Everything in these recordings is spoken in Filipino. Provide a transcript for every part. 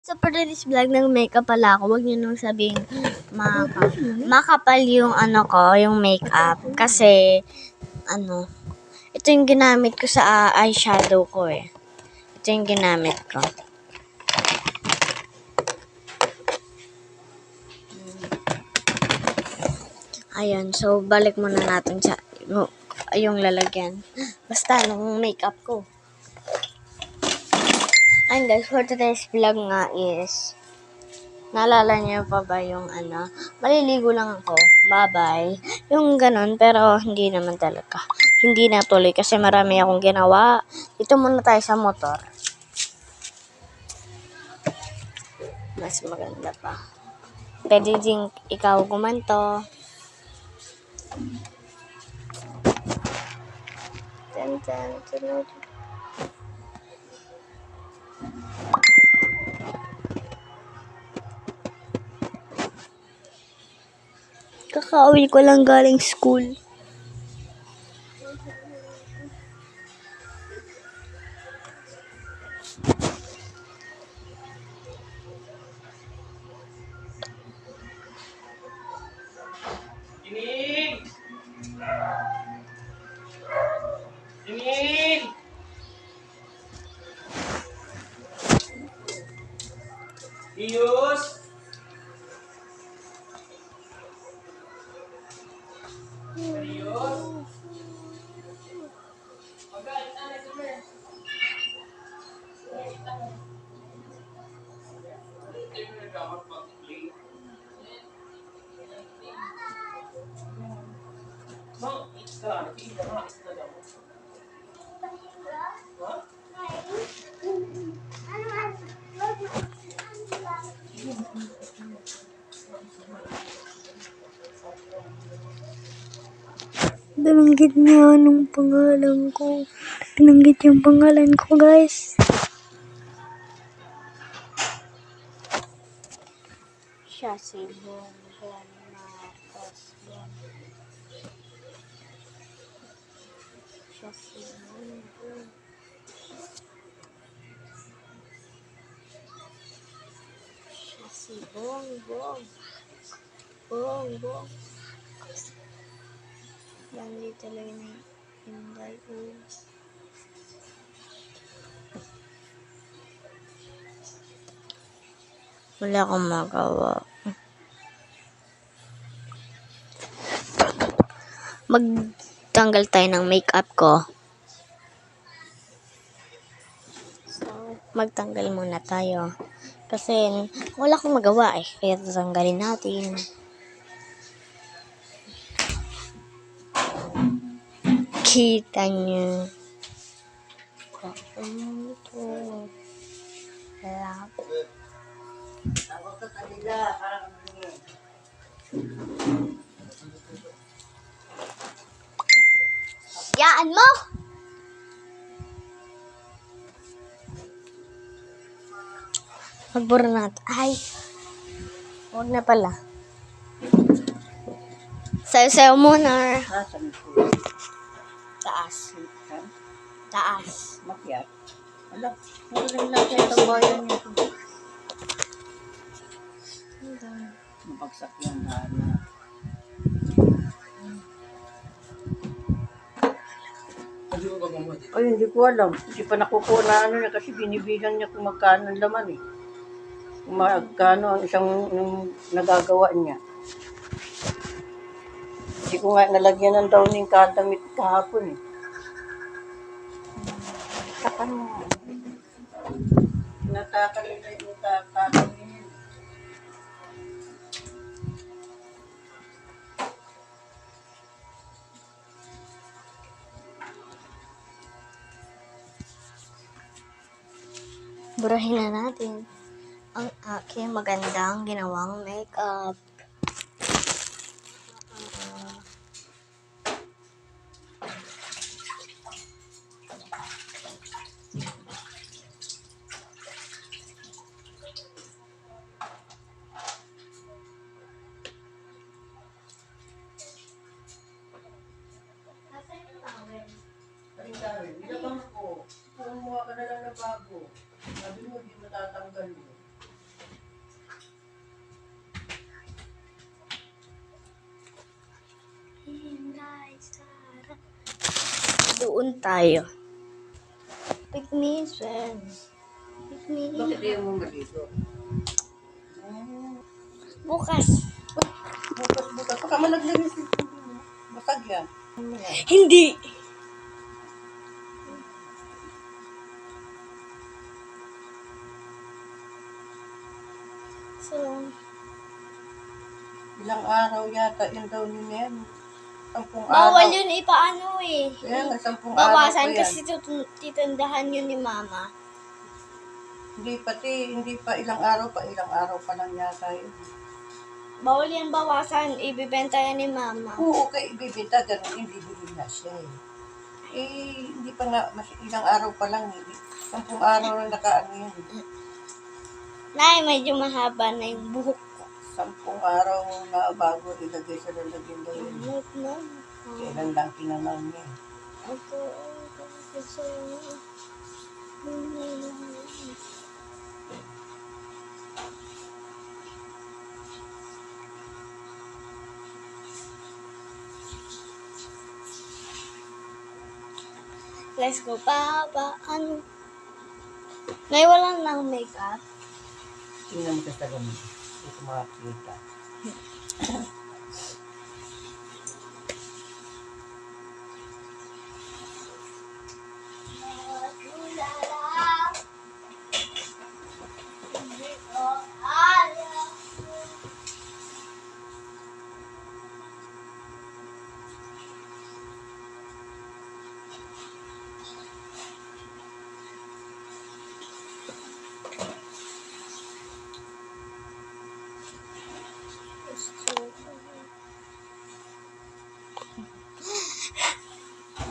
Sa today's vlog, nag-makeup pala ako. Huwag niyo nung sabihin makapal yung yung makeup. Kasi, ito yung ginamit ko sa eyeshadow ko eh. Ito yung ginamit ko. Ayan, so balik muna natin sa yung lalagyan. Basta, nung makeup ko. Ayun guys, for today's vlog nga is, naalala niyo pa ba yung maliligo lang ako, bye-bye. Yung ganun, pero hindi naman talaga. Hindi natuloy kasi marami akong ginawa. Dito muna tayo sa motor. Mas maganda pa. Pwede din ikaw gumanto. Tan. Kakauwi ko lang galing school. Iyos! Iyos! Binanggit niya anong pangalan ko. Binanggit yung pangalan ko, guys. Siya si Bongbong Marcos. Siya si Bongbong. Siya si Bongbong. Bongbong. Yan dito lang yung Inday Uwis. Wala akong magawa. Magtanggal tayo ng makeup ko. So, magtanggal muna tayo. Kasi wala akong magawa eh. Kaya tatanggalin natin. Kita nyo. Yaan mo! Magbura natin. Ay! Huwag na pala. Sayo-sayo muna. Taas. Taas. Makyat. Ala, huling natin itong bayan niyo. Mabagsak yung hana. Ay, hindi ko alam. Hindi pa nakukuha na niya kasi binibigan niya kung magkano ang laman eh. Kung magkano ang isang nagagawa niya. Hindi ko nga nalagyan ng downing kadamit kahapon eh. Takan mo. Natakan nila yung kadamit niya. Burahin na natin ang aking magandang ginawang makeup. Ilabang ko. Kumuha ka na lang ng bago. Sabi mo, hindi matatanggal mo. doon tayo. Pick me, Sven. Pick me. Bakit ayaw mo maligo? Bukas. Bukas. Baka malaglag yung cellphone mo. Basag yan. Hindi. So, Ilang araw yata yun daw ni Nen. 10 bawal araw. yun ipaano eh. Kaya nga, 10 araw Bawasan po yan. kasi titindahan yun ni Mama. Hindi pa ilang araw pa lang yata yun. Bawal yan bawasan. Ibibenta yan ni Mama. Oo, kay ibibenta, ganun, hindi bibili na siya eh. Hindi pa nga, ilang araw pa lang eh. 10 araw na nakaano yun. Nay, medyo mahaba na yung buhok ko. 10 araw na bago ilagay sa lalagyan daw yun. Like na. Kailan lang kinanaw niya eh. Ako, kasi... Let's go, Papa. Ano? Nay, wala nang makeup. Tingnan mo sa taga mo. Ito makakita.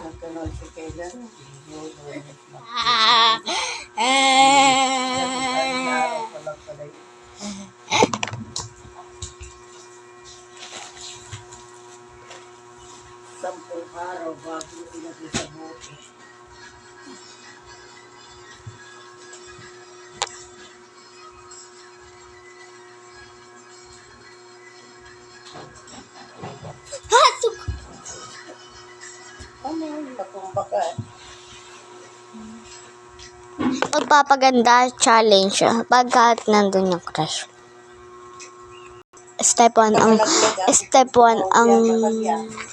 Nagkanon si Kailan. Araw pa lang pala yun. 10 araw bago ilagay sa bote. Hatuk! Ano, natumba ka. Magpapaganda challenge pagka nandun yung crush. Step 1 ang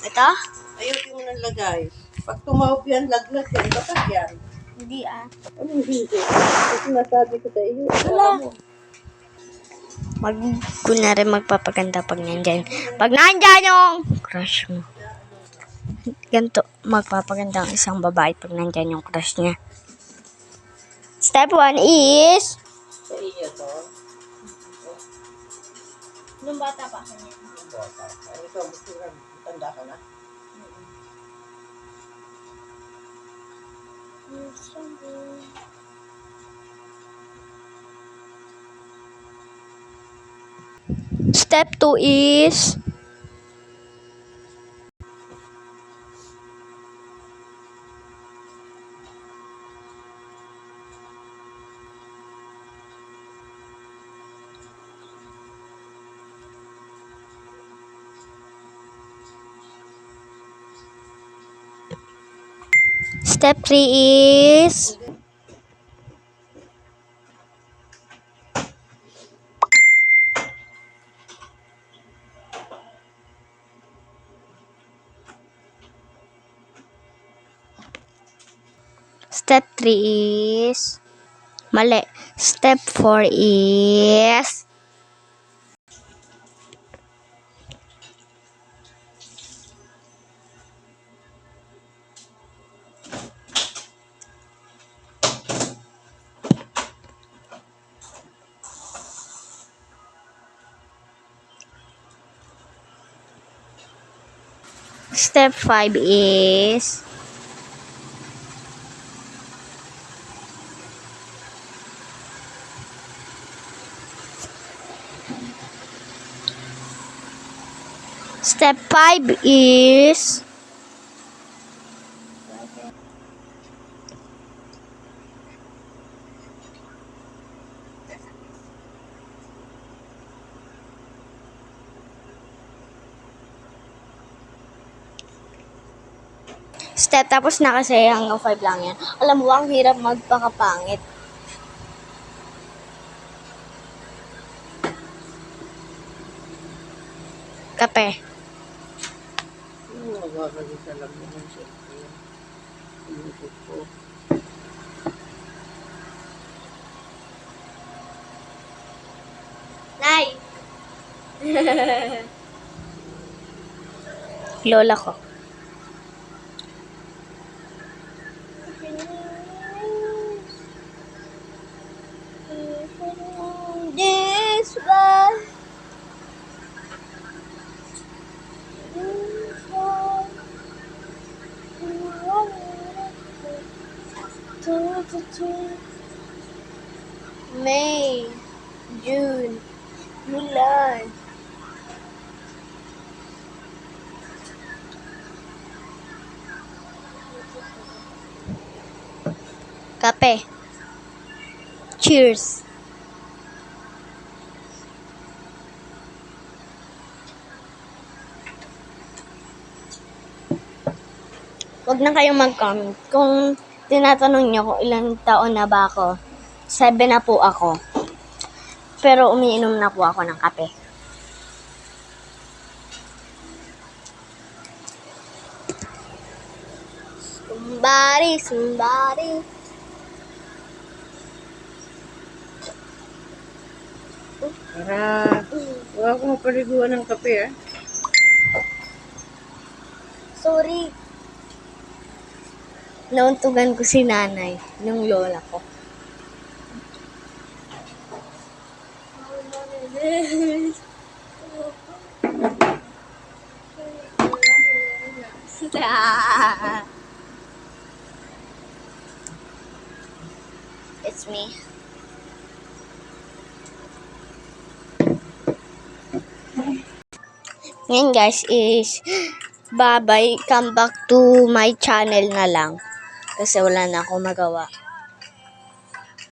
ito? Ayusin mo ng lagay. Pag tumawag yan, laglag yan. Bakit yan? Hindi ah. Anong hindi? Kasi nasabi ko sa iyo. Wala. Kunwari magpapaganda pag nandyan. Pag nandyan yung crush mo. Ganito, magpapaganda ang isang babae pag nandyan yung crush niya. Step 1 is... Sa iyo to. Nung bata pa ako niya. Ano ito? Tanda ka na? Step 2 is... Step 3 is... Step 3 is... Mali. Step 4 is... Step 5 is... Step 5 is... step. Tapos na kasi hanggang 5 lang yan. Alam mo, ang hirap magpakapangit. Kape. Nagkakalit alam mo ng cellphone. Inisip ko. Nay! Lola ko. This one. May, June, July. Kape. Cheers. Huwag na kayong mag-comment. Kung tinatanong niyo kung ilang taon na ba ako, 7 na po ako. Pero umiinom na po ako ng kape. Somebody. Para, huwag ko mapaliguan ng kape, ah. Sorry. Nauntugan ko si nanay, nung lola ko. It's me. Ngayon guys is bye-bye. Come back to my channel na lang. Kasi wala na akong magawa.